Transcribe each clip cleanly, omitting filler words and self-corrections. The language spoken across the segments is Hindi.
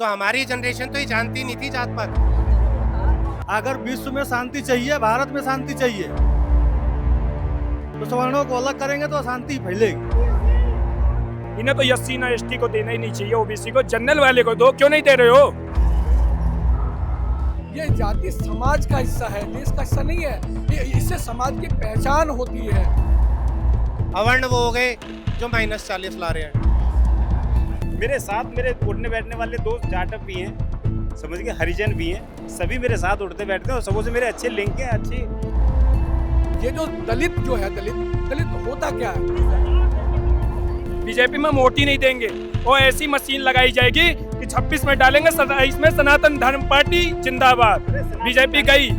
तो हमारी जनरेशन तो ये जानती नहीं थी जात पात। अगर विश्व में शांति चाहिए, भारत में शांति चाहिए, तो सवर्णों को अलग करेंगे तो अशांति फैलेगी। इन्हें तो एससी ना एसटी को देना ही नहीं चाहिए, ओबीसी को, जनरल वाले को दो, क्यों नहीं दे रहे हो? ये जाति समाज का हिस्सा है, देश का हिस्सा नहीं है। इससे समाज की पहचान होती है। अवर्ण वो हो गए जो -40 ला रहे हैं। मेरे साथ मेरे उठने बैठने वाले दोस्त जाटव भी हैं, समझ के हरिजन भी हैं, सभी मेरे साथ उठते बैठते हैं और सबों से मेरे अच्छे लिंक हैं। अच्छी ये जो दलित जो है, दलित होता क्या है? बीजेपी में वोट ही नहीं देंगे, वो ऐसी मशीन लगाई जाएगी कि 26 में डालेंगे, 27 में सनातन धर्म पार्टी जिंदाबाद। बीजेपी गई।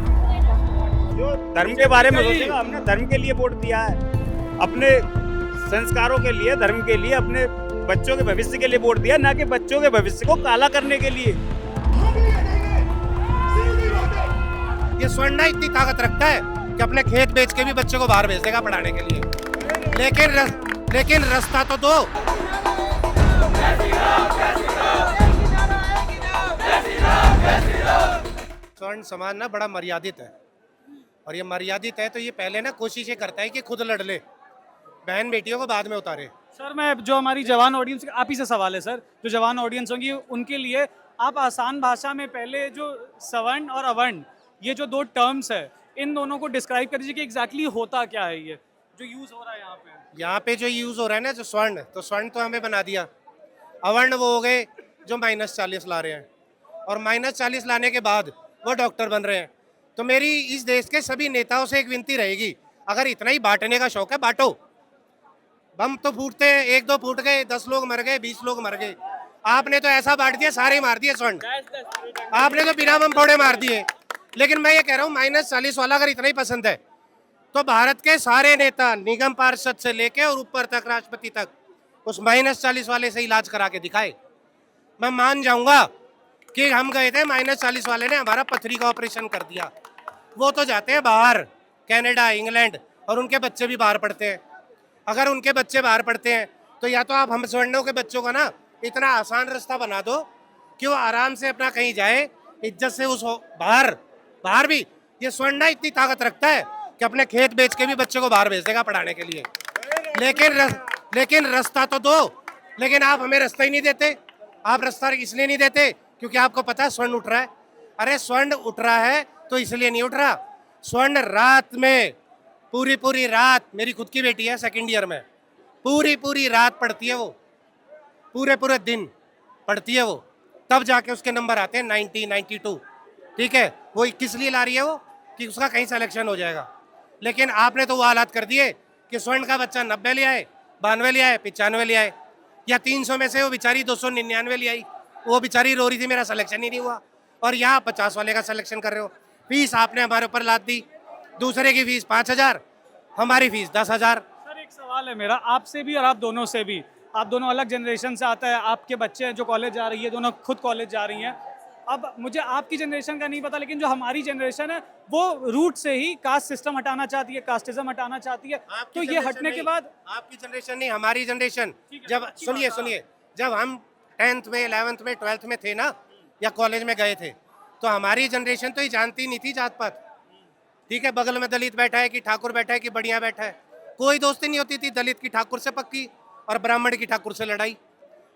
जो धर्म के बारे में सोचेगा, हमने धर्म के लिए वोट दिया है, अपने संस्कारों के लिए, धर्म के लिए, अपने बच्चों के भविष्य के लिए वोट दिया, ना कि बच्चों के भविष्य को काला करने के लिए। ये स्वर्ण इतनी ताकत रखता है कि अपने खेत बेच के भी बच्चे को बाहर भेज देगा पढ़ाने के लिए। लेकिन रास्ता तो दो। स्वर्ण समाज ना बड़ा मर्यादित है, और ये मर्यादित है तो ये पहले ना कोशिश ये करता है कि खुद लड़ ले, बहन बेटियों को बाद में उतारे। सर, मैं जो हमारी जवान ऑडियंस, आप ही से सवाल है सर, जो जवान ऑडियंस होंगी उनके लिए आप आसान भाषा में पहले जो सवर्ण और अवर्ण, ये जो दो टर्म्स है, इन दोनों को डिस्क्राइब कर दीजिए कि एग्जैक्टली होता क्या है ये जो यूज हो रहा है यहाँ पे। यहाँ पे जो यूज हो रहा है ना, जो स्वर्ण, तो स्वर्ण तो हमें बना दिया। अवर्ण वो हो गए जो -40 ला रहे हैं, और -40 लाने के बाद वो डॉक्टर बन रहे हैं। तो मेरी इस देश के सभी नेताओं से एक विनती रहेगी, अगर इतना ही बांटने का शौक है, बांटो। बम तो फूटते हैं, 1-2 फूट गए, 10 लोग मर गए, 20 लोग मर गए। आपने तो ऐसा बांट दिया, सारे मार दिए स्वर्ण। आपने तो बिना बम फोड़े मार दिए। लेकिन मैं ये कह रहा हूँ, -40 वाला अगर इतना ही पसंद है, तो भारत के सारे नेता, निगम पार्षद से लेके और ऊपर तक, राष्ट्रपति तक, उस -40 वाले से इलाज करा के दिखाए। मैं मान जाऊंगा कि हम गए थे, -40 वाले ने हमारा पथरी का ऑपरेशन कर दिया। वो तो जाते हैं बाहर, कनाडा, इंग्लैंड, और उनके बच्चे भी बाहर पढ़ते हैं। अगर उनके बच्चे बाहर पढ़ते हैं तो या तो आप हम स्वर्णों के बच्चों का ना इतना आसान रास्ता बना दो कि वो आराम से अपना कहीं जाए, इज्जत से उस बाहर भी। ये स्वर्ण इतनी ताकत रखता है कि अपने खेत बेच के भी बच्चे को बाहर भेज देगा पढ़ाने के लिए। लेकिन रास्ता तो दो। लेकिन आप हमें रास्ता ही नहीं देते। आप रास्ता इसलिए नहीं देते क्योंकि आपको पता है स्वर्ण उठ रहा है। अरे स्वर्ण उठ रहा है तो इसलिए नहीं उठ रहा। स्वर्ण रात में पूरी रात, मेरी खुद की बेटी है 2nd ईयर में, पूरी रात पढ़ती है वो, पूरे दिन पढ़ती है वो, तब जाके उसके नंबर आते हैं 90, 92। ठीक है, वो किस लिए ला रही है वो? कि उसका कहीं सिलेक्शन हो जाएगा। लेकिन आपने तो वो हालात कर दिए कि स्वर्ण का बच्चा 90 ले आए, 92 ले आए, 95 ले आए, या 300 में से वो बेचारी 299 ले आई। वो बेचारी रो रही थी मेरा सिलेक्शन ही नहीं हुआ, और यहाँ 50 वाले का सिलेक्शन कर रहे हो। फीस आपने हमारे ऊपर लाद दी, दूसरे की फीस 5000, हमारी फीस 10,000। सर, एक सवाल है मेरा आपसे भी और आप दोनों से भी। आप दोनों अलग जनरेशन से आता है, आपके बच्चे हैं जो कॉलेज जा रही है, दोनों खुद कॉलेज जा रही हैं। अब मुझे आपकी जनरेशन का नहीं पता, लेकिन जो हमारी जनरेशन है वो रूट से ही कास्ट सिस्टम हटाना चाहती है, कास्टिज्म हटाना चाहती है। तो ये हटने के बाद आपकी जनरेशन नहीं, हमारी जनरेशन, जब सुनिए, जब हम 10th में, 11th में, 12th में थे ना, या कॉलेज में गए थे, तो हमारी जनरेशन तो ये जानती नहीं थी जात पात। ठीक है, बगल में दलित बैठा है कि ठाकुर बैठा है कि बढ़िया बैठा है, कोई दोस्ती नहीं होती थी। दलित की ठाकुर से पक्की और ब्राह्मण की ठाकुर से लड़ाई,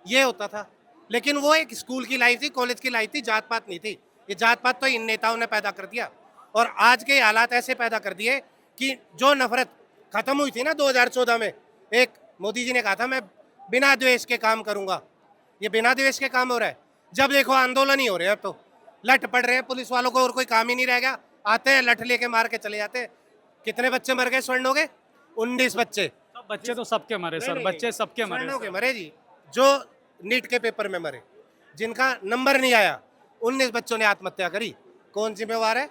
ये होता था। लेकिन वो एक स्कूल की लाइफ थी, कॉलेज की लाइफ थी, जात पात नहीं थी। ये जात पात तो इन नेताओं ने पैदा कर दिया, और आज के हालात ऐसे पैदा कर दिए कि जो नफरत खत्म हुई थी ना 2014 में, एक मोदी जी ने कहा था मैं बिना द्वेष के काम करूंगा, ये बिना द्वेष के काम हो रहा है। जब देखो आंदोलन ही हो रहे हैं, अब तो लट पड़ रहे हैं पुलिस वालों को, और कोई काम ही नहीं रह गया। आते हैं, लठ लेके मार के चले जाते हैं। कितने बच्चे मर गए स्वर्ण हो गए? 19 बच्चे। बच्चे तो सबके मरे सर, बच्चे सबके मरे। स्वर्णों के मरे जी, जो नीट के पेपर में मरे, जिनका नंबर नहीं आया, 19 बच्चों ने आत्महत्या करी। कौन जिम्मेवार है?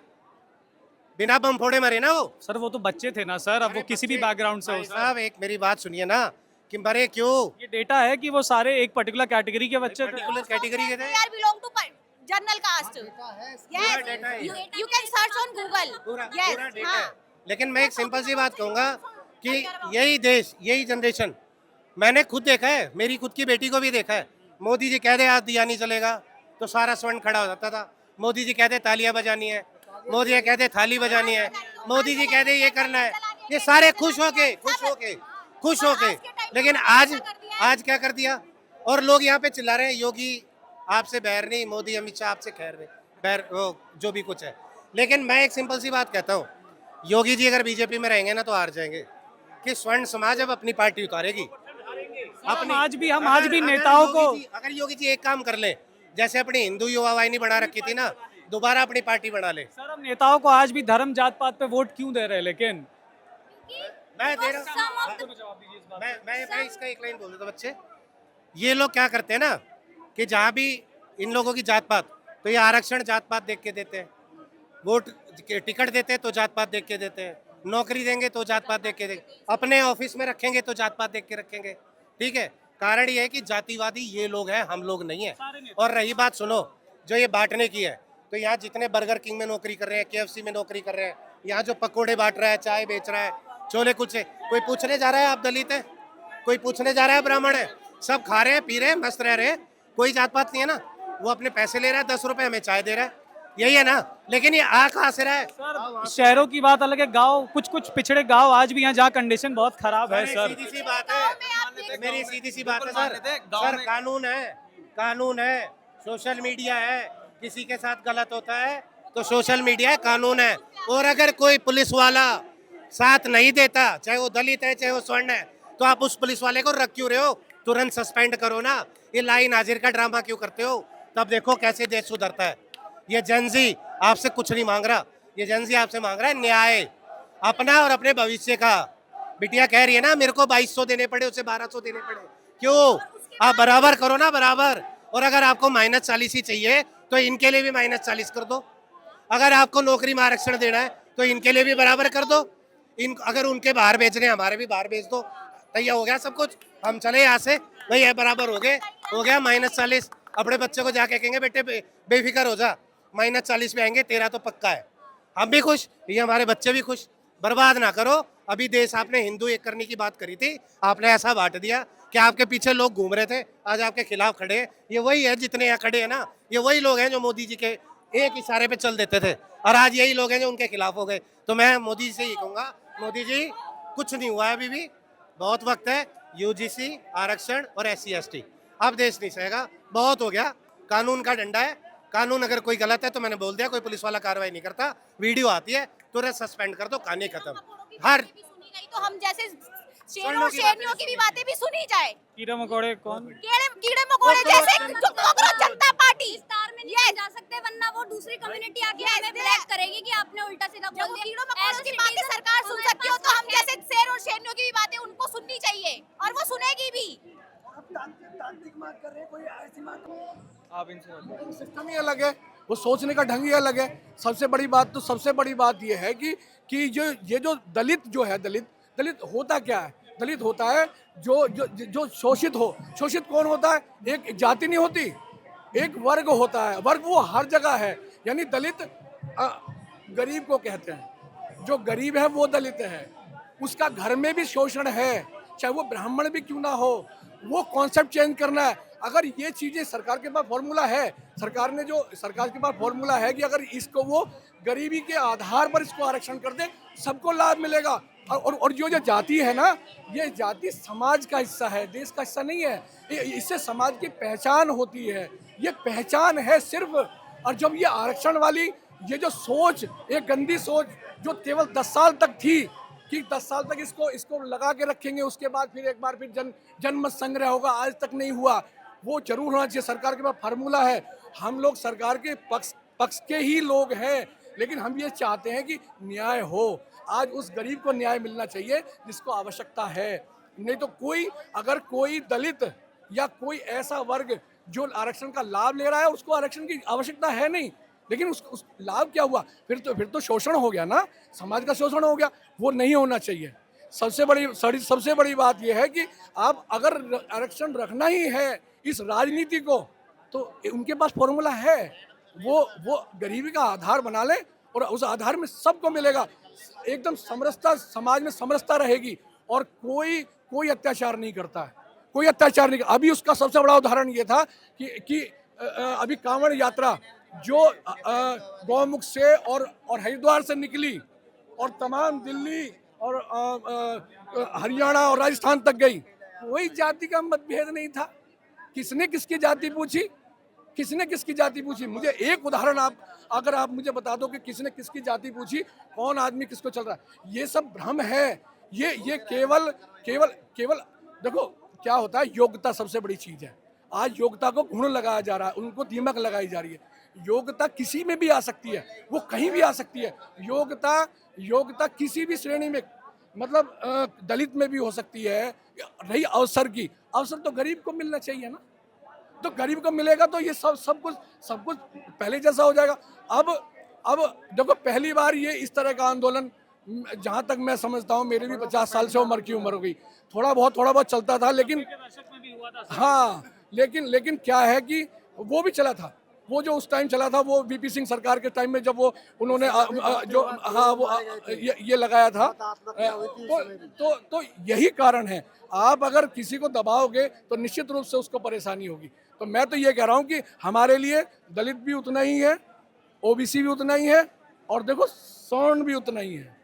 बिना बम फोड़े मरे ना वो। सर, वो तो बच्चे थे ना सर, अब वो किसी भी बैकग्राउंड से हो। साहब एक मेरी बात सुनिए ना, कि मरे क्यों? ये डेटा है कि वो सारे एक पर्टिकुलर कैटेगरी के बच्चे थे। पर्टिकुलर कैटेगरी के थे। They are belong to general caste. Yes, you can search on Google. पूरा Yes, डेटा हाँ. है। लेकिन मैं एक सिंपल सी बात कहूंगा कि यही देश, यही जनरेशन, मैंने खुद देखा है, मेरी खुद की बेटी को भी देखा है। मोदी जी कह दे आज दिया नहीं चलेगा, तो सारा स्वर्ण खड़ा हो जाता था। मोदी जी कहते तालियां बजानी है, मोदी जी कहते थाली बजानी है, मोदी जी कहते ये करना है, ये सारे खुश होके। लेकिन आज क्या कर दिया? और लोग यहाँ पे चिल्ला रहे हैं योगी आपसे बैर नहीं, मोदी अमित शाह आपसे खैर नहीं, बैर वो जो भी कुछ है। लेकिन मैं एक सिंपल सी बात कहता हूँ, योगी जी अगर बीजेपी में रहेंगे ना तो हार जाएंगे, कि स्वर्ण समाज अब अपनी पार्टी उतारेगी। हम आज भी नेताओं को, अगर योगी जी एक काम कर ले, जैसे अपनी हिंदू युवा वाहिनी बना रखी थी ना, दोबारा अपनी पार्टी बना ले। सर हम नेताओं को आज भी धर्म जात पात पे वोट क्यों दे रहे हैं? लेकिन मैं दे रहा हूँ, मैं इसका एक लाइन बोल देता हूँ बच्चे। ये लोग क्या करते हैं ना कि जहाँ भी इन लोगों की जात पात, तो ये आरक्षण जात पात देख के देते हैं, वोट टिकट देते हैं तो जात पात देख के देते हैं, नौकरी देंगे तो जात पात देख के देंगे, अपने ऑफिस में रखेंगे तो जात पात देख के रखेंगे। ठीक है, कारण ये है कि जातिवादी ये लोग हैं, हम लोग नहीं है। और रही बात सुनो, जो ये बांटने की है, तो यहाँ जितने बर्गर किंग में नौकरी कर रहे हैं, KFC में नौकरी कर रहे हैं, यहाँ जो पकोड़े बांट रहा है, चाय बेच रहा है, छोले कुलचे, कोई पूछने जा रहा है आप दलित है, कोई पूछने जा रहा है ब्राह्मण है? सब खा रहे हैं, पी रहे हैं, मस्त रह रहे हैं, कोई जात पात नहीं है ना। वो अपने पैसे ले रहा है, 10 रुपए हमें चाय दे रहा है, यही है ना। लेकिन ये आ कहाँ से रहा है? सर शहरों की बात अलग है, गांव कुछ पिछड़े गांव आज भी यहाँ जहाँ कंडीशन बहुत खराब है सर। सीधी सी बात है, मेरी सीधी सी बात है सर, कानून है, सोशल मीडिया है, किसी के साथ गलत होता है तो सोशल मीडिया है, कानून है। और अगर कोई पुलिस वाला साथ नहीं देता, चाहे वो दलित है चाहे वो स्वर्ण है, तो आप उस पुलिस वाले को रख क्यों रहे हो? तुरंत सस्पेंड करो ना। ये लाई नाजिर का ड्रामा क्यों करते हो? तब देखो कैसे देश सुधरता है। ये जनजी आपसे कुछ नहीं मांग रहा, ये जनजी आपसे मांग रहा है न्याय, अपना और अपने भविष्य का। बिटिया कह रही है ना मेरे को 2200 देने पड़े, उसे 1200 देने पड़े, क्यों? आप बराबर करो ना, बराबर। और अगर आपको -40 ही चाहिए तो इनके लिए भी -40 कर दो। अगर आपको नौकरी में आरक्षण देना है तो इनके लिए भी बराबर कर दो। अगर उनके बाहर बेचने हमारे भी बाहर बेच दो। तैयार हो गया सब कुछ, हम चले यहाँ से भाई, ये बराबर हो गया -40। अपने बच्चे को जाके कहेंगे बेटे बेफिक्र हो जा, -40 पे आएंगे, तेरा तो पक्का है। हम भी खुश, ये हमारे बच्चे भी खुश। बर्बाद ना करो। अभी देश आपने हिंदू एक करने की बात करी थी, आपने ऐसा बांट दिया कि आपके पीछे लोग घूम रहे थे, आज आपके खिलाफ खड़े हैं। ये वही है जितने यहाँ खड़े हैं ना, ये वही लोग हैं जो मोदी जी के एक इशारे पे चल देते थे, और आज यही लोग हैं जो उनके खिलाफ हो गए। तो मैं मोदी जी से ही कहूँगा, मोदी जी कुछ नहीं हुआ है, अभी भी बहुत वक्त है। UGC आरक्षण और SC ST, अब देश नहीं सहेगा, बहुत हो गया। कानून का डंडा है, कानून अगर कोई गलत है तो मैंने बोल दिया, कोई पुलिस वाला कार्रवाई नहीं करता, वीडियो आती है तुरंत सस्पेंड कर दो, कहानी खत्म। हर तो हम जैसे शेरनियों की भी बातें भी सुनी जाए। कीड़े मकोड़े कौन? कीड़े मकोड़े जैसे कांग्रेस जनता पार्टी विस्तार में नहीं जा सकते, वरना वो दूसरी कम्युनिटी आके हमें ब्लैक करेगी कि आपने उल्टा सीधा बोल दिया। कीड़ों मकोड़ों की बातें सरकार सुन सकती हो, तो हम जैसे शेर और शेरनियों की भी बातें उनको सुननी चाहिए, और वो सुनेगी भी। आप इनसे सिस्टम ही अलग है, वो सोचने का ढंग ही अलग है। सबसे बड़ी बात ये है कि ये जो दलित जो है, दलित होता क्या है? दलित होता है जो शोषित हो। शोषित कौन होता है? एक जाति नहीं होती, एक वर्ग होता है। वर्ग वो हर जगह है, यानी दलित गरीब को कहते हैं। जो गरीब है वो दलित है, उसका घर में भी शोषण है, चाहे वो ब्राह्मण भी क्यों ना हो। वो कॉन्सेप्ट चेंज करना है। अगर ये चीज़ें सरकार के पास फॉर्मूला है, सरकार के पास फॉर्मूला है कि अगर इसको वो गरीबी के आधार पर इसको आरक्षण कर दे, सबको लाभ मिलेगा। और जो जाति है ना, ये जाति समाज का हिस्सा है, देश का हिस्सा नहीं है। इससे समाज की पहचान होती है, ये पहचान है सिर्फ। और जब ये आरक्षण वाली ये जो सोच, एक गंदी सोच जो केवल 10 साल तक थी कि 10 साल तक इसको लगा के रखेंगे, उसके बाद फिर एक बार फिर जनमत संग्रह होगा, आज तक नहीं हुआ। वो जरूर होना चाहिए। सरकार के पास फार्मूला है, हम लोग सरकार के पक्ष के ही लोग हैं, लेकिन हम ये चाहते हैं कि न्याय हो। आज उस गरीब को न्याय मिलना चाहिए जिसको आवश्यकता है। नहीं तो अगर कोई दलित या कोई ऐसा वर्ग जो आरक्षण का लाभ ले रहा है, उसको आरक्षण की आवश्यकता है नहीं, लेकिन उस लाभ क्या हुआ? फिर तो शोषण हो गया ना, समाज का शोषण हो गया। वो नहीं होना चाहिए। सबसे बड़ी बात यह है कि आप अगर आरक्षण रखना ही है इस राजनीति को, तो उनके पास फॉर्मूला है। वो गरीबी का आधार बना ले और उस आधार में सबको मिलेगा। एकदम समरसता, समाज में समरसता रहेगी और कोई अत्याचार नहीं करता है, कोई अत्याचार नहीं। अभी उसका सबसे बड़ा उदाहरण ये था कि अभी कांवड़ यात्रा जो गौमुख से और हरिद्वार से निकली और तमाम दिल्ली और हरियाणा और राजस्थान तक गई, कोई जाति का मतभेद नहीं था। किसने किसकी जाति पूछी? किसने किसकी जाति पूछी? मुझे एक उदाहरण अगर आप मुझे बता दो कि किसने किसकी जाति पूछी, कौन आदमी किसको चल रहा है। ये सब भ्रम है। ये केवल केवल केवल देखो क्या होता है, योग्यता सबसे बड़ी चीज है। आज योग्यता को घुण लगाया जा रहा है, उनको दीमक लगाई जा रही है। योग्यता किसी में भी आ सकती है, वो कहीं भी आ सकती है। योग्यता किसी भी श्रेणी में, मतलब दलित में भी हो सकती है। रही अवसर की, अवसर तो गरीब को मिलना चाहिए ना, तो गरीब को मिलेगा तो ये सब कुछ पहले जैसा हो जाएगा। अब देखो पहली बार ये इस तरह का आंदोलन, जहाँ तक मैं समझता हूँ, मेरी भी 50 साल से उम्र की उम्र हो गई, थोड़ा बहुत चलता था, लेकिन हाँ, लेकिन क्या है कि वो भी चला था। वो जो उस टाइम चला था, वो वीपी सिंह सरकार के टाइम में, जब वो उन्होंने ये लगाया था। तो यही कारण है। आप अगर किसी को दबाओगे तो निश्चित रूप से उसको परेशानी होगी। तो मैं तो ये कह रहा हूँ कि हमारे लिए दलित भी उतना ही है, ओबीसी भी उतना ही है, और देखो सवर्ण भी उतना ही है,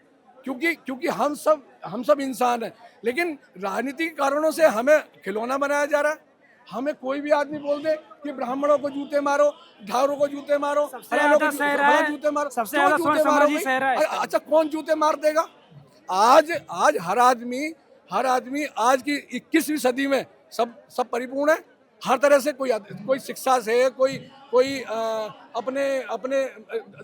क्योंकि हम सब इंसान हैं। लेकिन राजनीतिक कारणों से हमें खिलौना बनाया जा रहा है। हमें कोई भी आदमी बोल दे कि ब्राह्मणों को जूते मारो, ढारों को जूते मारो, जूते मारो, सबसे ज्यादा जूते मारो। अच्छा, कौन जूते मार देगा? आज हर आदमी आज की 21वीं सदी में सब परिपूर्ण है। हर तरह से कोई शिक्षा से, कोई अपने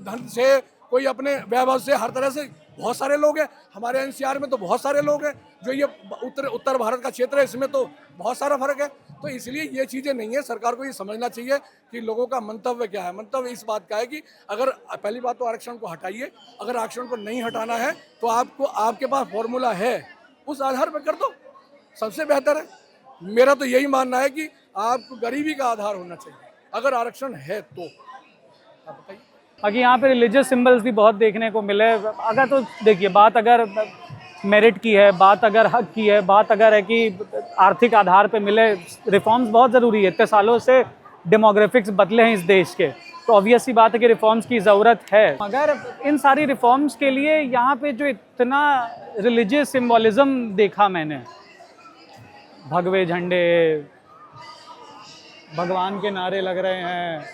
धन से, कोई अपने वैभव से, हर तरह से बहुत सारे लोग हैं। हमारे एनसीआर में तो बहुत सारे लोग हैं। जो ये उत्तर भारत का क्षेत्र है, इसमें तो बहुत सारा फर्क है। तो इसलिए ये चीज़ें नहीं है। सरकार को ये समझना चाहिए कि लोगों का मंतव्य क्या है। मंतव्य इस बात का है कि अगर पहली बात तो आरक्षण को हटाइए, अगर आरक्षण को नहीं हटाना है तो आपके पास फॉर्मूला है, उस आधार पर कर दो, सबसे बेहतर है। मेरा तो यही मानना है कि आपको गरीबी का आधार होना चाहिए अगर आरक्षण है तो। आप बताइए। बाकी यहाँ पे रिलीजियस सिंबल्स भी बहुत देखने को मिले। अगर तो देखिए, बात अगर मेरिट की है, बात अगर हक की है, बात अगर है कि आर्थिक आधार पे मिले, रिफॉर्म्स बहुत ज़रूरी है। इतने सालों से डेमोग्राफिक्स बदले हैं इस देश के, तो ऑब्वियस सी बात है कि रिफॉर्म्स की ज़रूरत है। मगर इन सारी रिफॉर्म्स के लिए यहाँ पे जो इतना रिलीजियस सिम्बॉलिज़म देखा मैंने, भगवे झंडे, भगवान के नारे लग रहे हैं,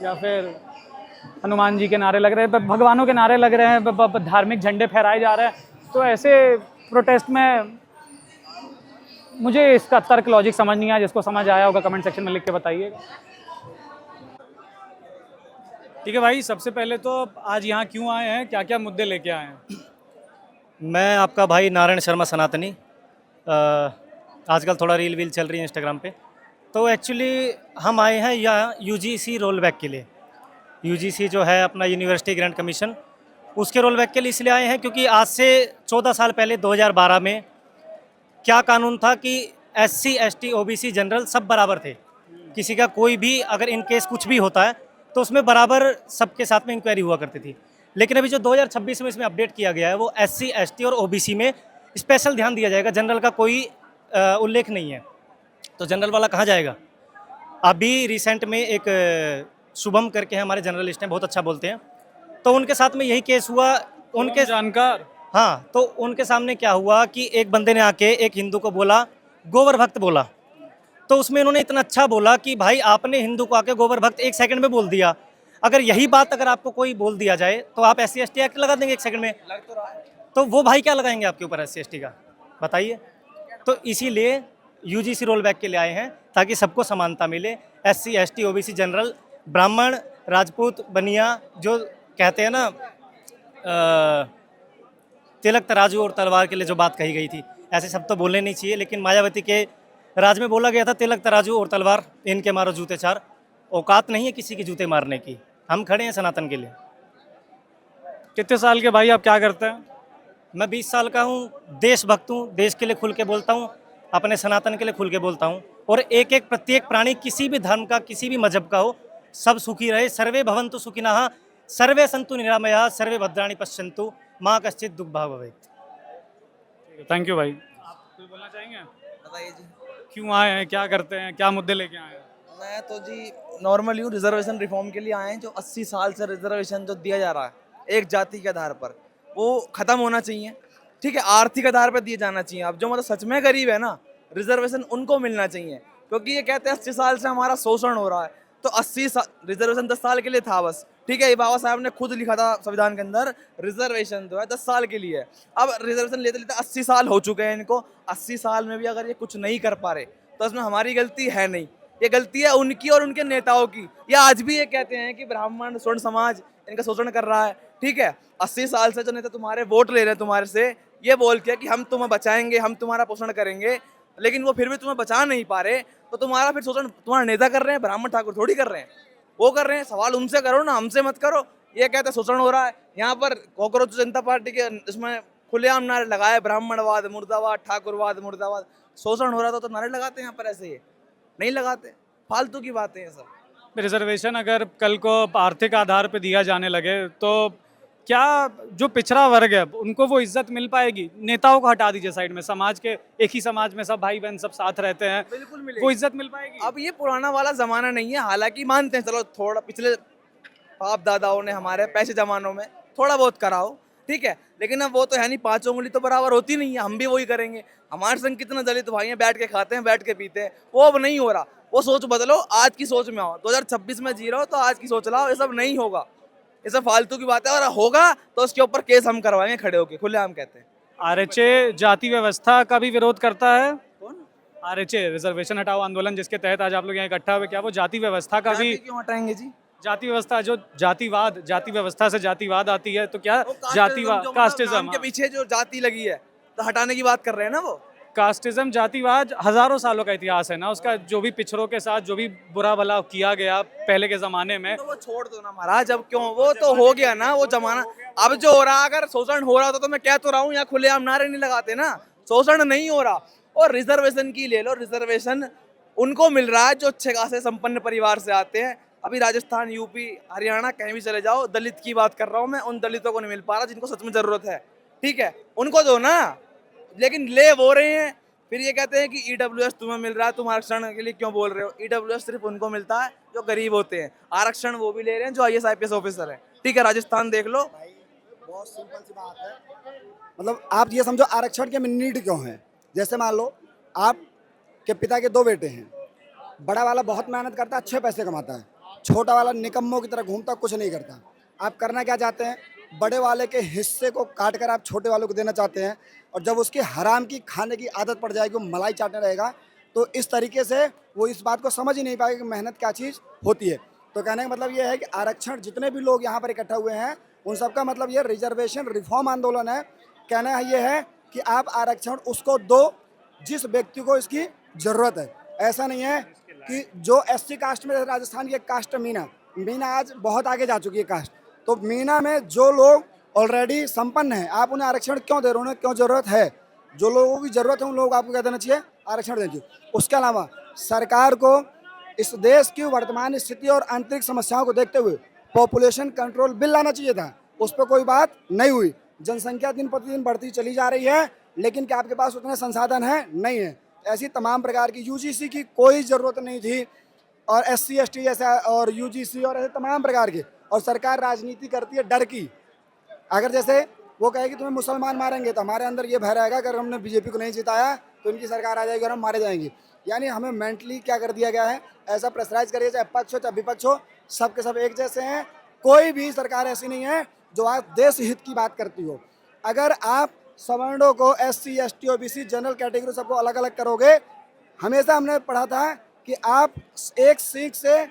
या फिर हनुमान जी के नारे लग रहे हैं, भगवानों के नारे लग रहे हैं, धार्मिक झंडे फहराए जा रहे हैं, तो ऐसे प्रोटेस्ट में मुझे इसका तर्क लॉजिक समझ नहीं आया। जिसको समझ आया होगा कमेंट सेक्शन में लिख के बताइएगा। ठीक है भाई, सबसे पहले तो आज यहाँ क्यों आए हैं, क्या क्या मुद्दे लेके आए हैं? मैं आपका भाई नारायण शर्मा सनातनी। आजकल थोड़ा रील चल रही है इंस्टाग्राम पे। तो एक्चुअली हम आए हैं यहाँ यूजीसी रोल बैक के लिए। यूजीसी जो है अपना यूनिवर्सिटी ग्रांट कमीशन, उसके रोल बैक के लिए इसलिए आए हैं क्योंकि आज से 14 साल पहले 2012 में क्या कानून था कि SC ST OBC जनरल सब बराबर थे। किसी का कोई भी अगर इन केस कुछ भी होता है तो उसमें बराबर सबके साथ में इंक्वायरी हुआ करती थी। लेकिन अभी जो 2026 में इसमें अपडेट किया गया है वो SC ST और OBC में स्पेशल ध्यान दिया जाएगा, जनरल का कोई उल्लेख नहीं है। तो जनरल वाला कहाँ जाएगा? अभी रिसेंट में एक शुभम करके हैं हमारे जर्नलिस्ट हैं, बहुत अच्छा बोलते हैं, तो उनके साथ में यही केस हुआ। उनके जानकार, हाँ, तो उनके सामने क्या हुआ कि एक बंदे ने आके एक हिंदू को बोला, गोबर भक्त बोला। तो उसमें इन्होंने इतना अच्छा बोला कि भाई आपने हिंदू को आके गोबर भक्त 1 सेकंड में बोल दिया। अगर यही बात अगर आपको कोई बोल दिया जाए तो आप SC ST एक्ट लगा देंगे 1 सेकंड में, तो वो भाई क्या लगाएंगे आपके ऊपर SC ST का, बताइए। तो इसीलिए यूजीसी रोल बैक के लिए आए हैं ताकि सबको समानता मिले। SC ST OBC जनरल, ब्राह्मण, राजपूत, बनिया, जो कहते हैं ना तिलक तराजू और तलवार के लिए जो बात कही गई थी, ऐसे सब तो बोलने नहीं चाहिए। लेकिन मायावती के राज में बोला गया था तिलक तराजू और तलवार इनके मारो जूते चार। औकात नहीं है किसी के जूते मारने की। हम खड़े हैं सनातन के लिए। कितने साल के भाई आप क्या करते हैं? मैं 20 साल का हूँ, देशभक्त हूँ, देश के लिए खुल के बोलता हूँ, अपने सनातन के लिए खुल के बोलता हूँ। और एक प्रत्येक प्राणी किसी भी धर्म का, किसी भी मजहब का हो, सब सुखी रहे। सर्वे भवन्तु सुखिनः, सर्वे सन्तु निरामयाः, सर्वे भद्राणि पश्यन्तु, माँ कश्चित् दुःख भाग् भवेत्। थैंक यू भाई। आप कुछ बोलना चाहेंगे? बताइए जी। क्यों आए हैं, क्या करते हैं, क्या मुद्दे लेके आए हैं? मैं तो जी नॉर्मल हूँ, रिजर्वेशन रिफॉर्म के लिए आए हैं। जो 80 साल से रिजर्वेशन जो दिया जा रहा है एक जाति के आधार पर, वो खत्म होना चाहिए। ठीक है, आर्थिक आधार पर दिए जाना चाहिए। अब जो मतलब सच में गरीब है ना, रिजर्वेशन उनको मिलना चाहिए, क्योंकि ये कहते हैं 80 साल से हमारा शोषण हो रहा है। तो 80 साल रिजर्वेशन 10 साल के लिए था बस। ठीक है, ये बाबा साहब ने खुद लिखा था संविधान के अंदर, रिजर्वेशन जो है 10 साल के लिए है। अब रिजर्वेशन लेते लेते 80 साल हो चुके हैं इनको। 80 साल में भी अगर ये कुछ नहीं कर पा रहे तो इसमें हमारी गलती है नहीं, ये गलती है उनकी और उनके नेताओं की। ये आज भी ये कहते हैं कि ब्राह्मण स्वर्ण समाज इनका शोषण कर रहा है। ठीक है, 80 साल से जो नेता तुम्हारे वोट ले रहे हैं तुम्हारे से, ये बोल के कि हम तुम्हें बचाएंगे, हम तुम्हारा पोषण करेंगे, लेकिन वो फिर भी तुम्हें बचा नहीं पा रहे, तो तुम्हारा फिर शोषण तुम्हारा नेता कर रहे हैं, ब्राह्मण ठाकुर थोड़ी कर रहे हैं, वो कर रहे हैं। सवाल उनसे करो ना, हमसे मत करो। ये कहते हैं शोषण हो रहा है। यहाँ पर कांग्रेस जनता पार्टी के इसमें खुलेआम नारे लगाए, ब्राह्मणवाद मुर्दाबाद, ठाकुरवाद मुर्दाबाद। शोषण हो रहा था तो नारे लगाते हैं यहाँ पर, ऐसे ही नहीं लगाते। फालतू की बातें हैं सब। रिजर्वेशन अगर कल को आर्थिक आधार पर दिया जाने लगे तो क्या जो पिछड़ा वर्ग है उनको वो इज्जत मिल पाएगी? नेताओं को हटा दीजिए साइड में, समाज के एक ही समाज में सब भाई बहन सब साथ रहते हैं, बिल्कुल मिलेगी। वो इज्जत मिल पाएगी? अब ये पुराना वाला जमाना नहीं है। हालांकि मानते हैं, चलो थोड़ा पिछले बाप दादाओं ने हमारे पैसे जमानों में थोड़ा बहुत कराओ, ठीक है, लेकिन अब वो तो है नहीं, 5 उंगली तो बराबर होती नहीं है। हम भी वही करेंगे। हमारे संग कितने दलित भाई हैं, बैठ के खाते हैं, बैठ के पीते हैं। वो अब नहीं हो रहा। वो सोच बदलो, आज की सोच में आओ। 2026 में जी रहे हो तो आज की सोच लाओ। ये सब नहीं होगा, ये सब फालतू की बात है। और होगा तो उसके ऊपर केस हम करवाएंगे खड़े होके, खुलेआम कहते हैं। आरएचए जाति व्यवस्था का भी विरोध करता है। कौन? आरएचए, रिजर्वेशन हटाओ आंदोलन, जिसके तहत आज आप लोग यहाँ इकट्ठा हुए, क्या वो जाति व्यवस्था का भी? क्यों हटाएंगे जी? जाति व्यवस्था, जो जातिवाद, जाति व्यवस्था से जातिवाद आती है, तो क्या जातिवाद, कास्टिज्म के पीछे जो जाति लगी है तो हटाने की बात कर रहे हैं ना वो। कास्टिज्म, जातिवाद हजारों सालों का इतिहास है ना उसका। जो भी पिछड़ों के साथ जो भी बुरा भला किया गया पहले के जमाने में, तो वो छोड़ दो ना महाराज। अब क्यों, वो तो हो गया ना वो जमाना। अब जो हो रहा, अगर शोषण हो रहा तो मैं कह तो रहा हूँ, यहाँ खुलेआम नारे नहीं लगाते ना। शोषण नहीं हो रहा। और रिजर्वेशन की ले लो, रिजर्वेशन उनको मिल रहा है जो अच्छे खासे संपन्न परिवार से आते हैं। अभी राजस्थान, यूपी, हरियाणा कहीं भी चले जाओ, दलित की बात कर रहा हूँ मैं, उन दलितों को नहीं मिल पा रहा जिनको सच में जरूरत है। ठीक है, उनको दो ना, लेकिन ले वो रहे हैं। फिर ये कहते हैं कि ईडब्ल्यूएस तुम्हें मिल रहा है, तुम आरक्षण के लिए क्यों बोल रहे हो? ईडब्ल्यूएस सिर्फ उनको मिलता है जो गरीब होते हैं। आरक्षण वो भी ले रहे हैं जो आईएएस आईपीएस ऑफिसर है। ठीक है, राजस्थान देख लो। बहुत सिंपल सी बात है। मतलब आप ये समझो आरक्षण के में नीड क्यों है। जैसे मान लो आपके पिता के 2 बेटे हैं, बड़ा वाला बहुत मेहनत करता है, अच्छे पैसे कमाता है, छोटा वाला निकम्मों की तरह घूमता, कुछ नहीं करता। आप करना क्या चाहते हैं? बड़े वाले के हिस्से को काट कर आप छोटे वालों को देना चाहते हैं। और जब उसकी हराम की खाने की आदत पड़ जाएगी, वो मलाई चाटने रहेगा, तो इस तरीके से वो इस बात को समझ ही नहीं पाएगा कि मेहनत क्या चीज़ होती है। तो कहने का मतलब ये है कि आरक्षण, जितने भी लोग यहाँ पर इकट्ठा हुए हैं, उन सबका मतलब ये रिजर्वेशन रिफॉर्म आंदोलन है। कहना ये है कि आप आरक्षण उसको दो जिस व्यक्ति को इसकी ज़रूरत है। ऐसा नहीं है कि जो SC कास्ट में, राजस्थान की एक कास्ट मीना आज बहुत आगे जा चुकी है कास्ट, तो मीना में जो लोग ऑलरेडी संपन्न हैं, आप उन्हें आरक्षण क्यों दे रहे हो? उन्हें क्यों ज़रूरत है? जो लोगों की ज़रूरत है उन लोगों को आपको क्या देना चाहिए? आरक्षण देना चाहिए। उसके अलावा सरकार को इस देश की वर्तमान स्थिति और आंतरिक समस्याओं को देखते हुए पॉपुलेशन कंट्रोल बिल लाना चाहिए था। उस पर कोई बात नहीं हुई। जनसंख्या दिन प्रतिदिन बढ़ती चली जा रही है, लेकिन क्या आपके पास उतने संसाधन हैं? नहीं है। ऐसी तमाम प्रकार की UGC की कोई ज़रूरत नहीं थी, और SC ST जैसा और UGC और ऐसे तमाम प्रकार के। और सरकार राजनीति करती है डर की। अगर जैसे वो कहेगी तुम्हें मुसलमान मारेंगे, तो हमारे अंदर ये भय रहेगा अगर हमने BJP को नहीं जिताया तो इनकी सरकार आ जाएगी और हम मारे जाएंगे। यानी हमें मेंटली क्या कर दिया गया है, ऐसा प्रेशराइज करिए, चाहे पक्ष हो चाहे विपक्ष हो, सब के सब एक जैसे हैं। कोई भी सरकार ऐसी नहीं है जो आज देश हित की बात करती हो। अगर आप सवर्णों को SC ST OBC general category सबको अलग अलग करोगे, हमेशा हमने पढ़ा था कि आप एक सीख से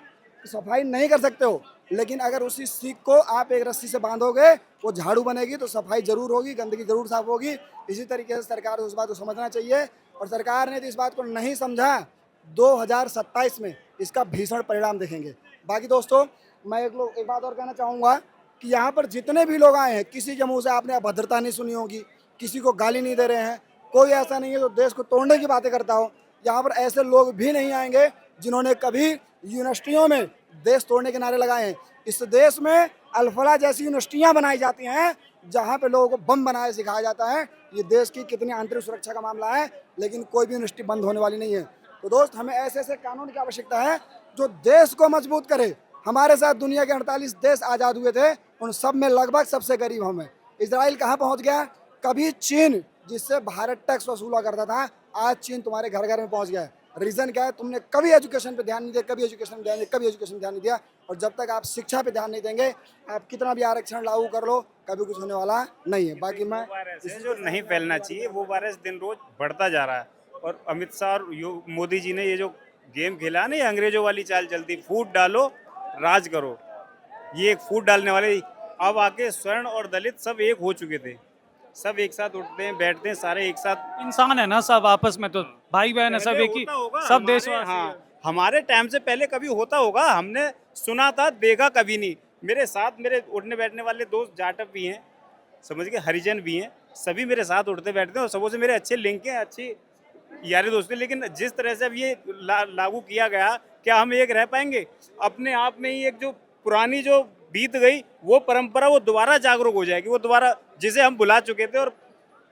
सफाई नहीं कर सकते हो, लेकिन अगर उसी सीख को आप एक रस्सी से बांधोगे, वो झाड़ू बनेगी, तो सफाई जरूर होगी, गंदगी जरूर साफ होगी। इसी तरीके से सरकार को उस बात को समझना चाहिए, और सरकार ने तो इस बात को नहीं समझा। 2027 में इसका भीषण परिणाम देखेंगे। बाकी दोस्तों, मैं एक बात और कहना चाहूँगा कि यहाँ पर जितने भी लोग आए हैं, किसी के मुँह से आपने अभद्रता नहीं सुनी होगी, किसी को गाली नहीं दे रहे हैं, कोई ऐसा नहीं है जो देश को तोड़ने की बातें करता हो। यहाँ पर ऐसे लोग भी नहीं आएंगे जिन्होंने कभी यूनिवर्सिटियों में देश तोड़ने के नारे लगाए हैं। इस देश में अल्फला जैसी यूनिवर्सिटियाँ बनाई जाती हैं जहाँ पे लोगों को बम बनाए सिखाया जाता है। ये देश की कितनी आंतरिक सुरक्षा का मामला है, लेकिन कोई भी यूनिवर्सिटी बंद होने वाली नहीं है। तो दोस्त, हमें ऐसे ऐसे कानून की आवश्यकता है जो देश को मजबूत करे। हमारे साथ दुनिया के 48 देश आज़ाद हुए थे, उन सब में लगभग सबसे गरीब हम हैं। इजराइल कहाँ पहुँच गया? कभी चीन जिससे भारत टैक्स वसूला करता था, आज चीन तुम्हारे घर घर में पहुँच गया है। रीज़न क्या है? तुमने कभी एजुकेशन पे ध्यान नहीं दिया, कभी एजुकेशन पे ध्यान दिया, कभी एजुकेशन पे ध्यान नहीं दिया। और जब तक आप शिक्षा पे ध्यान नहीं देंगे, आप कितना भी आरक्षण लागू कर लो, कभी कुछ होने वाला नहीं है। बाकी मैं जो नहीं फैलना चाहिए वो वायरस दिन रोज बढ़ता जा रहा है। और अमित शाह और मोदी जी ने ये जो गेम खेला ना, ये अंग्रेजों वाली चाल चलती, फूट डालो राज करो, ये एक फूट डालने वाले। अब आके स्वर्ण और दलित सब एक हो चुके थे, सब एक साथ उठते हैं, बैठते हैं, सारे एक साथ। इंसान है ना सब आपस में, तो भाई बहन है सब, एक ही सब देशवासी। हाँ, हमारे टाइम से पहले कभी होता होगा, हमने सुना था, देखा कभी नहीं। मेरे साथ मेरे उठने बैठने वाले दोस्त जाटव भी हैं, समझ के हरिजन भी हैं, सभी मेरे साथ उठते बैठते हैं और सबों से मेरे अच्छे लिंक हैं, अच्छी यारी दोस्ती। लेकिन जिस तरह से अब ये लागू किया गया, क्या हम एक रह पाएंगे? अपने आप में ही एक जो पुरानी जो बीत गई वो परंपरा वो दोबारा जागरूक हो जाएगी, वो दोबारा जिसे हम भुला चुके थे और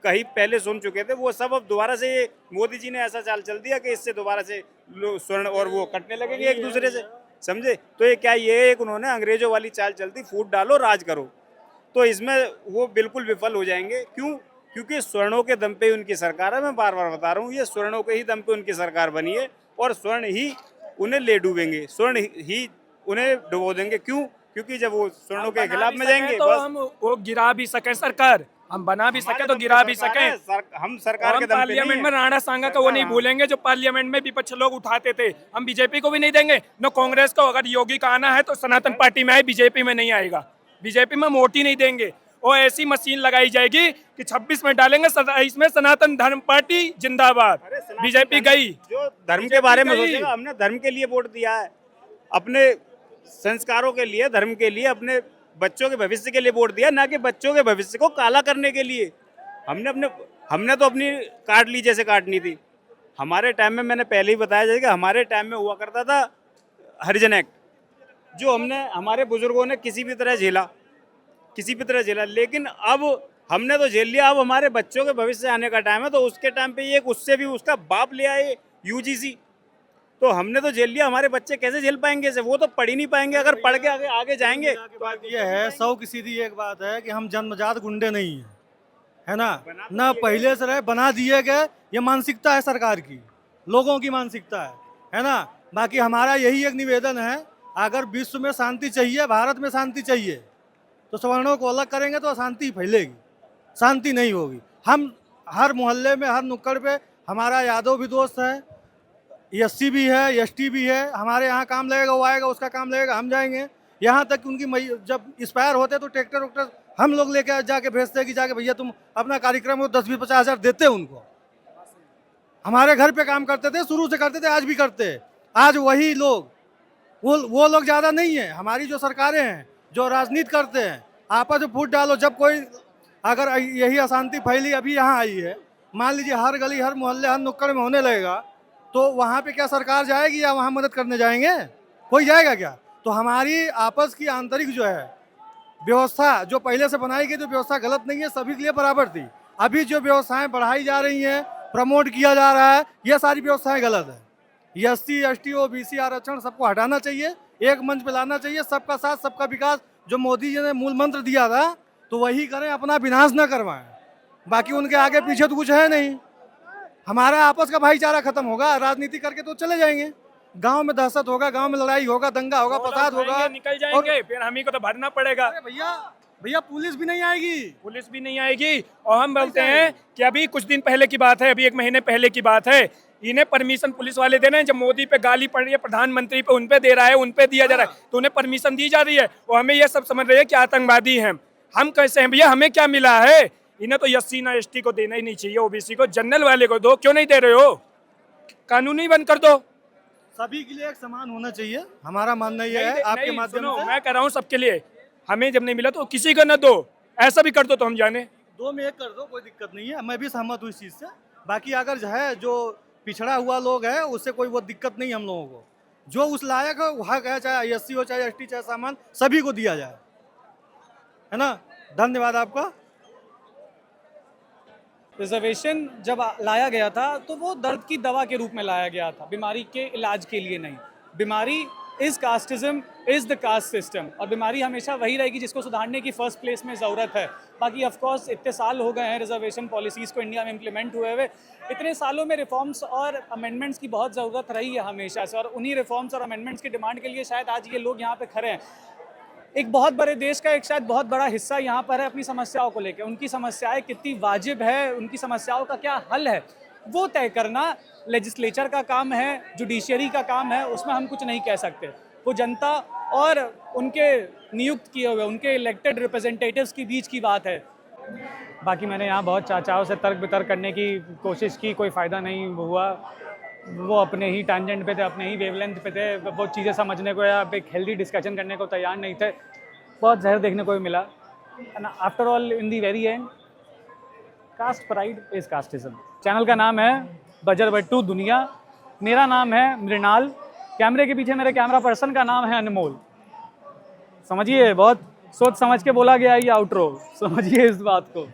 कहीं पहले सुन चुके थे, वो सब अब दोबारा से ये मोदी जी ने ऐसा चाल चल दिया कि इससे दोबारा से स्वर्ण और वो कटने लगेंगे एक दूसरे से, समझे? तो ये क्या, ये एक उन्होंने अंग्रेजों वाली चाल चलती, फूट डालो राज करो, तो इसमें वो बिल्कुल विफल हो जाएंगे। क्यों? क्योंकि स्वर्णों के दम पे उनकी सरकार है। मैं बार बार बता रहा हूँ, ये स्वर्णों के ही दम पे उनकी सरकार बनी है और स्वर्ण ही उन्हें ले डूबेंगे, स्वर्ण ही उन्हें डुबो देंगे। क्यों? क्योंकि जब वो स्वर्णों के खिलाफ में जाएंगे तो हम वो गिरा भी सके सरकार, हम बना भी सके तो गिरा भी सके। हम सरकार के दम पे पार्लियामेंट नहीं में राणा सांगा का वो नहीं भूलेंगे जो पार्लियामेंट में विपक्ष लोग उठाते थे। हम बीजेपी को भी नहीं देंगे, न कांग्रेस को। अगर योगी का आना है तो सनातन पार्टी में आए, बीजेपी में नहीं आएगा। बीजेपी में वोट ही नहीं देंगे। और ऐसी मशीन लगाई जाएगी कि 26 में डालेंगे, 27 में सनातन धर्म पार्टी जिंदाबाद। बीजेपी गई, जो धर्म के बारे में सोचेगा। हमने धर्म के लिए वोट दिया है, अपने संस्कारों के लिए, धर्म के लिए, अपने बच्चों के भविष्य के लिए वोट दिया, ना कि बच्चों के भविष्य को काला करने के लिए। हमने तो अपनी काट ली जैसे काटनी थी। हमारे टाइम में, मैंने पहले ही बताया जैसे कि हमारे टाइम में हुआ करता था हरिजन एक्ट, जो हमारे बुजुर्गों ने किसी भी तरह झेला, लेकिन अब हमने तो झेल लिया। अब हमारे बच्चों के भविष्य आने का टाइम है, तो उसके टाइम पे ये उससे भी उसका बाप ले आए यूजीसी, तो हमने तो झेल लिया। हमारे बच्चे कैसे झेल पाएंगे इसे? वो तो पढ़ ही नहीं पाएंगे अगर पढ़ के आगे जाएंगे। बात ये है, 100 की सीधी एक बात है कि हम जन्मजात गुंडे नहीं हैं, है ना पहले से रहे, बना दिए गए। ये मानसिकता है सरकार की, लोगों की मानसिकता है ना। बाकी हमारा यही एक निवेदन है, अगर विश्व में शांति चाहिए, भारत में शांति चाहिए, तो सवर्णों को अलग करेंगे तो अशांति फैलेगी, शांति नहीं होगी। हम हर मोहल्ले में, हर नुक्कड़ पे, हमारा यादव भी दोस्त है, एससी भी है, एसटी भी है। हमारे यहाँ काम लगेगा वो आएगा, उसका काम लगेगा हम जाएंगे। यहाँ तक उनकी जब एक्सपायर होते तो ट्रैक्टर वैक्टर हम लोग लेके जाके भेजते हैं कि जाके भैया तुम अपना कार्यक्रम हो, 10-20-50 हज़ार देते उनको। हमारे घर पे काम करते थे, शुरू से करते थे, आज भी करते हैं। आज वही लोग, वो लोग ज़्यादा नहीं है। हमारी जो सरकारें हैं, जो राजनीति करते हैं, आपस में फूट डालो। जब कोई अगर यही अशांति फैली अभी यहाँ आई है, मान लीजिए हर गली, हर मोहल्ले, हर नुक्कड़ में होने लगेगा, तो वहाँ पे क्या सरकार जाएगी या वहाँ मदद करने जाएंगे? कोई जाएगा क्या? तो हमारी आपस की आंतरिक जो है व्यवस्था, जो पहले से बनाई गई, तो व्यवस्था गलत नहीं है, सभी के लिए बराबर थी। अभी जो व्यवस्थाएं बढ़ाई जा रही हैं, प्रमोट किया जा रहा है, ये सारी व्यवस्थाएं गलत है। एससी, एसटी, ओबीसी आरक्षण सबको हटाना चाहिए, एक मंच पे लाना चाहिए। सबका साथ सबका विकास जो मोदी जी ने मूल मंत्र दिया था, तो वही करें, अपना विनाश न करवाएं। बाकी उनके आगे पीछे तो कुछ है नहीं। हमारा आपस का भाईचारा खत्म होगा, राजनीति करके तो चले जाएंगे। गांव में दहशत होगा, गांव में लड़ाई होगा, दंगा होगा, फसाद होगा, निकल जाएंगे, फिर हम ही को तो भरना पड़ेगा। भैया पुलिस भी नहीं आएगी, पुलिस भी नहीं आएगी। और हम बोलते हैं कि अभी कुछ दिन पहले की बात है, अभी 1 महीने पहले की बात है, इन्हें परमिशन पुलिस वाले दे रहे हैं। जब मोदी पे गाली पड़ रही है, प्रधानमंत्री पे, उन पे दे रहा है, उन पे दिया जा रहा है, तो उन्हें परमिशन दी जा रही है। और हमें ये सब समझ रहे हैं कि आतंकवादी हैं। हम कैसे हैं भैया? हमें क्या मिला है? इन्हें तो एससी ना एसटी को देना ही नहीं चाहिए, ओबीसी को, जनरल वाले को दो। क्यों नहीं दे रहे हो? कानूनी बंद कर दो। सभी के लिए एक समान होना चाहिए, हमारा मानना ये है। आपके माध्यम से मैं कह रहा हूँ सबके लिए, हमें जब नहीं मिला तो किसी को न दो, ऐसा भी कर दो तो हम जाने। 2 में 1 कर दो, कोई दिक्कत नहीं है। मैं भी सहमत हूँ इस चीज़ से। बाकी अगर है जो पिछड़ा हुआ लोग है, उससे कोई वो दिक्कत नहीं हम लोगों को। जो उस लायक है, वो हक है, चाहे एससी हो, चाहे एसटी, चाहे सामान, सभी को दिया जाए, है ना। धन्यवाद आपका। रिजर्वेशन जब लाया गया था तो वो दर्द की दवा के रूप में लाया गया था, बीमारी के इलाज के लिए नहीं। बीमारी is casteism, is the caste system, और बीमारी हमेशा वही रहेगी जिसको सुधारने की फर्स्ट प्लेस में ज़रूरत है। बाकी ऑफ कोर्स इतने साल हो गए हैं रिजर्वेशन पॉलिसीज़ को इंडिया में इम्प्लीमेंट हुए हुए, इतने सालों में रिफॉर्म्स और अमेंडमेंट्स की बहुत ज़रूरत रही है हमेशा से, और उन्हीं रिफॉर्म्स और अमेंडमेंट्स की डिमांड के लिए शायद आज ये लोग यहाँ पे खड़े हैं। एक बहुत बड़े देश का एक शायद बहुत बड़ा हिस्सा यहाँ पर है अपनी समस्याओं को लेकर, उनकी समस्याएं कितनी वाजिब है, उनकी समस्याओं का क्या हल है, वो तय करना लेजिस्लेचर का काम है, जुडिशरी का काम है, उसमें हम कुछ नहीं कह सकते। वो जनता और उनके नियुक्त किए हुए, उनके इलेक्टेड रिप्रेजेंटेटिव्स के बीच की बात है। बाकी मैंने यहाँ बहुत चाचाओं से तर्क वितर्क करने की कोशिश की, कोई फ़ायदा नहीं हुआ। वो अपने ही टैंजेंट पे थे, अपने ही वेवलेंथ पे थे, वो चीज़ें समझने को या एक हेल्दी डिस्कशन करने को तैयार नहीं थे। बहुत जहर देखने को भी मिला। And after all in the very end caste pride is casteism. Channel का नाम है बजरबट्टू दुनिया, मेरा नाम है मृणाल, कैमरे के पीछे मेरे कैमरा पर्सन का नाम है अनमोल। समझिए, बहुत सोच समझ के बोला गया ये आउटरो, समझिए इस बात को।